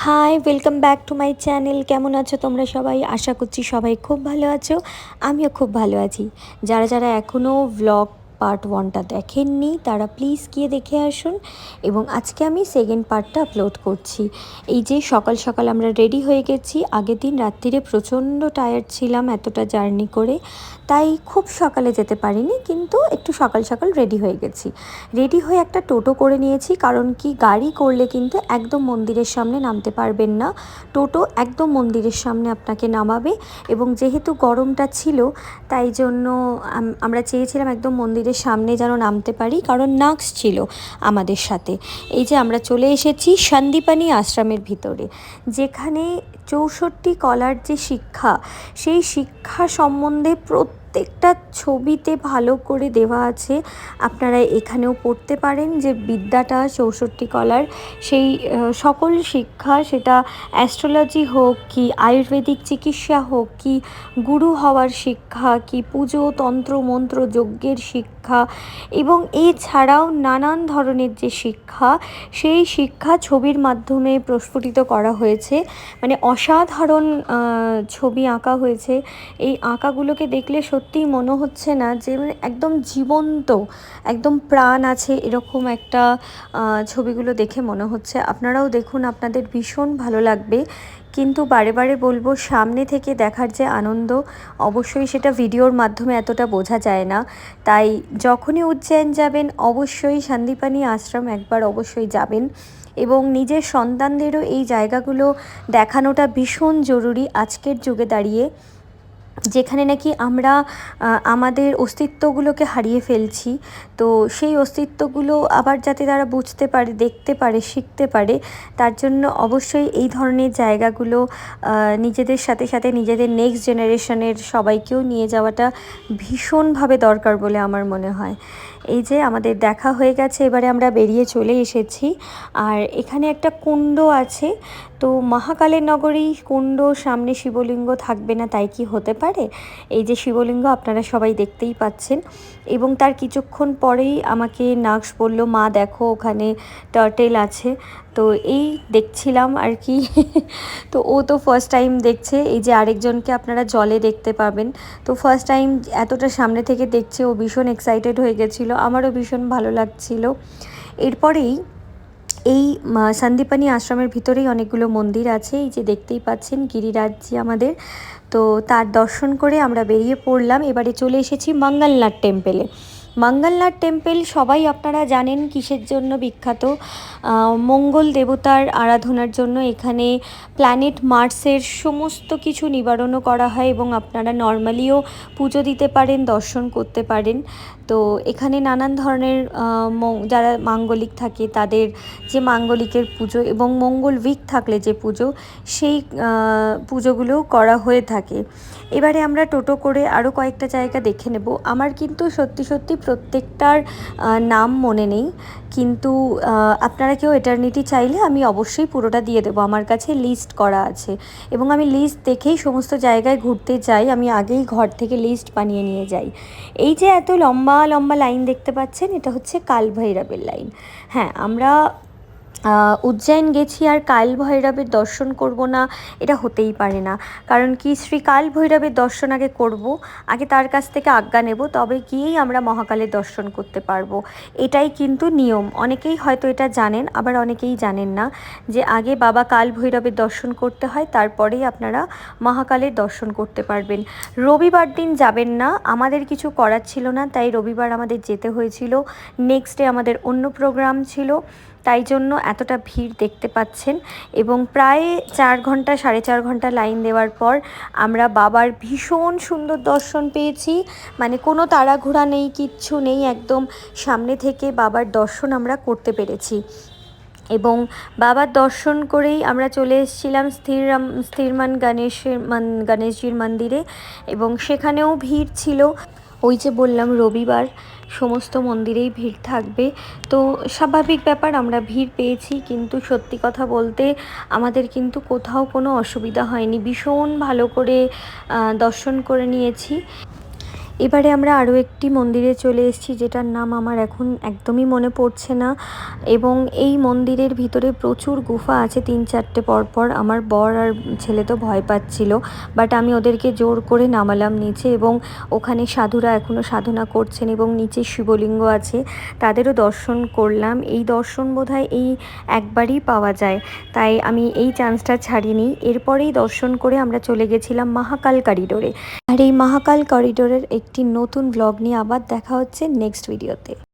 High, welcome back to my channel. কেমন আছো তোমরা সবাই? আশা করছি সবাই খুব ভালো আছো। আমিও খুব ভালো আছি। যারা যারা এখনও ভ্লগ পার্ট 1টা দেখেননি তারা প্লিজ গিয়ে দেখে আসুন। এবং আজকে আমি সেকেন্ড পার্টটা আপলোড করছি। এই যে সকাল সকাল আমরা রেডি হয়ে গেছি। আগের দিন রাত্রিরে প্রচণ্ড টায়ার্ড ছিলাম এতটা জার্নি করে, তাই খুব সকালে যেতে পারিনি, কিন্তু একটু সকাল সকাল রেডি হয়ে গেছি। রেডি হয়ে একটা টোটো করে নিয়েছি, কারণ কি গাড়ি করলে কিন্তু একদম মন্দিরের সামনে নামতে পারবেন না। টোটো একদম মন্দিরের সামনে আপনাকে নামাবে, এবং যেহেতু গরমটা ছিল তাই জন্য আমরা চেয়েছিলাম একদম মন্দিরের সামনে যেন নামতে পারি, কারণ নাক্স ছিল আমাদের সাথে। এই যে আমরা চলে এসেছি সন্দীপানি আশ্রমের ভিতরে, যেখানে 64 কলার যে শিক্ষা, সেই শিক্ষা সম্বন্ধে প্রত্যেকটা ছবিতে ভালো করে দেওয়া আছে। আপনারা এখানেও পড়তে পারেন যে বিদ্যাটা 64 কলার, সেই সকল শিক্ষা, সেটা অ্যাস্ট্রোলজি হোক কি আয়ুর্বেদিক চিকিৎসা হোক কি গুরু হওয়ার শিক্ষা কি পুজো তন্ত্র মন্ত্র যজ্ঞের শিক্ষা, এবং এছাড়াও নানান ধরনের যে শিক্ষা, সেই শিক্ষা ছবির মাধ্যমে প্রস্ফুটিত করা হয়েছে। মানে অসাধারণ ছবি আঁকা হয়েছে। এই আঁকাগুলোকে দেখলে সত্যিই মনে হচ্ছে না যে একদম জীবন্ত, একদম প্রাণ আছে এরকম একটা ছবিগুলো দেখে মনে হচ্ছে। আপনারাও দেখুন, আপনাদের ভীষণ ভালো লাগবে। কিন্তু বারে বারে বলবো, সামনে থেকে দেখার যে আনন্দ, অবশ্যই সেটা ভিডিওর মাধ্যমে এতটা বোঝা যায় না। তাই যখনই উজ্জয়ন যাবেন অবশ্যই সন্দীপানি আশ্রম একবার অবশ্যই যাবেন, এবং নিজের সন্তানদেরও এই জায়গাগুলো দেখানোটা ভীষণ জরুরি আজকের যুগে দাঁড়িয়ে, যেখানে নাকি আমরা আমাদের অস্তিত্বগুলোকে হারিয়ে ফেলছি। তো সেই অস্তিত্বগুলো আবার যাতে তারা বুঝতে পারে, দেখতে পারে, শিখতে পারে, তার জন্য অবশ্যই এই ধরনের জায়গাগুলো নিজেদের সাথে সাথে নিজেদের নেক্সট জেনারেশনের সবাইকেও নিয়ে যাওয়াটা ভীষণভাবে দরকার বলে আমার মনে হয়। এই যে আমাদের দেখা হয়ে গেছে, এবারে আমরা বেরিয়ে চলে এসেছি। আর এখানে একটা কুণ্ড আছে। তো মহাকালের নগরী কুণ্ড, সামনে শিবলিঙ্গ থাকবে না তাই কি হতে পারে? এই যে শিবলিঙ্গ আপনারা সবাই দেখতেই পাচ্ছেন। এবং তার কিছুক্ষণ পরেই আমাকে নাক্স বলল, মা দেখো ওখানে টার্টেল আছে। তো এই দেখছিলাম আর কি। তো ও তো ফার্স্ট টাইম দেখছে। এই যে আরেকজনকে আপনারা জলে দেখতে পাবেন, তো ফার্স্ট টাইম এতটা সামনে থেকে দেখছে। ও ভীষণ এক্সাইটেড হয়ে গেছিলো, আমারও ভীষণ ভালো লাগছিল। এরপরেই এই সন্দীপানি আশ্রমের ভিতরেই অনেকগুলো মন্দির আছে, এই যে দেখতেই পাচ্ছেন গিরিরাজজি আমাদের। তো তার দর্শন করে আমরা বেরিয়ে পড়লাম। এবারে চলে এসেছি মঙ্গলনাথ টেম্পেলে। মঙ্গলনাথ টেম্পল সবাই আপনারা জানেন কিসের জন্য বিখ্যাত। মঙ্গল দেবতার আরাধনার জন্য এখানে প্ল্যানেট মার্সের সমস্ত কিছু নিবারণও করা হয়, এবং আপনারা নর্মালিও পুজো দিতে পারেন, দর্শন করতে পারেন। তো এখানে নানান ধরনের যারা মাঙ্গলিক থাকে তাদের যে মাঙ্গলিকের পুজো, এবং মঙ্গল উইক থাকলে যে পুজো, সেই পুজোগুলোও করা হয়ে থাকে। এবারে আমরা টোটো করে আরও কয়েকটা জায়গা দেখে নেব। আমার কিন্তু সত্যি সত্যি প্রত্যেকটার নাম মনে নেই, কিন্তু আপনারা কেউ এটারনিটি চাইলে আমি অবশ্যই পুরোটা দিয়ে দেবো। আমার কাছে লিস্ট করা আছে, এবং আমি লিস্ট দেখেই সমস্ত জায়গায় ঘুরতে যাই। আমি আগেই ঘর থেকে লিস্ট বানিয়ে নিয়ে যাই। এই যে এত লম্বা লম্বা লাইন দেখতে পাচ্ছেন, এটা হচ্ছে কালভৈরবের লাইন। হ্যাঁ, আমরা উজ্জয়ন গেছি আর কাল ভৈরবের দর্শন করব না, এটা হতেই পারে না। কারণ কি, শ্রী কাল ভৈরবের দর্শন আগে করব, আগে তার কাছ থেকে আজ্ঞা নেব, তবে গিয়েই আমরা মহাকালের দর্শন করতে পারবো। এটাই কিন্তু নিয়ম। অনেকেই হয়তো এটা জানেন, আবার অনেকেই জানেন না যে আগে বাবা কাল ভৈরবের দর্শন করতে হয়, তারপরেই আপনারা মহাকালের দর্শন করতে পারবেন। রবিবার দিন যাবেন না, আমাদের কিছু করার ছিল না, তাই রবিবার আমাদের যেতে হয়েছিল। নেক্সট ডে আমাদের অন্য প্রোগ্রাম ছিল, তাই জন্য এতটা ভিড় দেখতে পাচ্ছেন। এবং প্রায় 4 ঘন্টা 4.5 ঘন্টা লাইন দেওয়ার পর আমরা বাবার ভীষণ সুন্দর দর্শন পেয়েছি। মানে কোনো তাড়াহুড়া নেই, কিচ্ছু নেই, একদম সামনে থেকে বাবার দর্শন আমরা করতে পেরেছি। এবং বাবার দর্শন করেই আমরা চলে এসেছিলাম স্থিরমান গণেশজির মন্দিরে, এবং সেখানেও ভিড় ছিল। ওই যে বললাম রবিবার সমস্ত মন্দিরেই ভিড় থাকবে, তো স্বাভাবিক ব্যাপার, আমরা ভিড় পেয়েছি। কিন্তু সত্যি কথা বলতে আমাদের কিন্তু কোথাও কোনো অসুবিধা হয়নি, ভীষণ ভালো করে দর্শন করে নিয়েছি। এবারে আমরা আরও একটি মন্দিরে চলে এসেছি, যেটার নাম আমার এখন একদমই মনে পড়ছে না। এবং এই মন্দিরের ভিতরে প্রচুর গুফা আছে, 3-4টে পরপর। আমার বর আর ছেলে তো ভয় পাচ্ছিল, বাট আমি ওদেরকে জোর করে নামালাম নিচে। এবং ওখানে সাধুরা এখনও সাধনা করছেন এবং নিচে শিবলিঙ্গ আছে, তাদেরও দর্শন করলাম। এই দর্শন বোধহয় এই একবারই পাওয়া যায়, তাই আমি এই চান্সটা ছাড়িনি। এরপরেই দর্শন করে আমরা চলে গেছিলাম মহাকাল করিডোরে। আর এই মহাকাল করিডোরের একটি নতুন ব্লগ নিয়ে আবার দেখা হচ্ছে নেক্সট ভিডিওতে।